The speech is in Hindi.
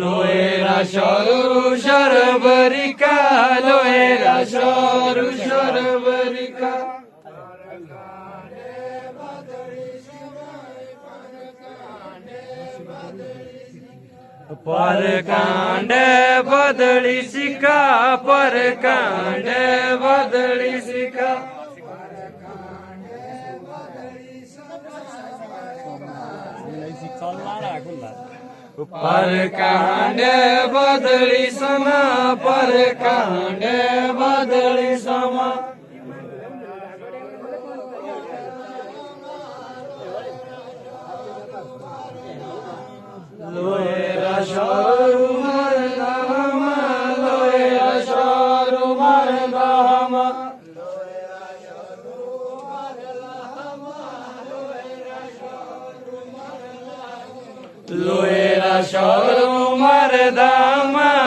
লোয়েরা সরু সরবরিকা লোয়েরা সরু সরবরিকা परकांडे बदली सिका परकांडे बदली सिका परकांडे बदली समा परकांडे बदली समा लोएरा शोरू मरदामा लोएरा शोरू मरदामा लोएरा शोरू मरदामा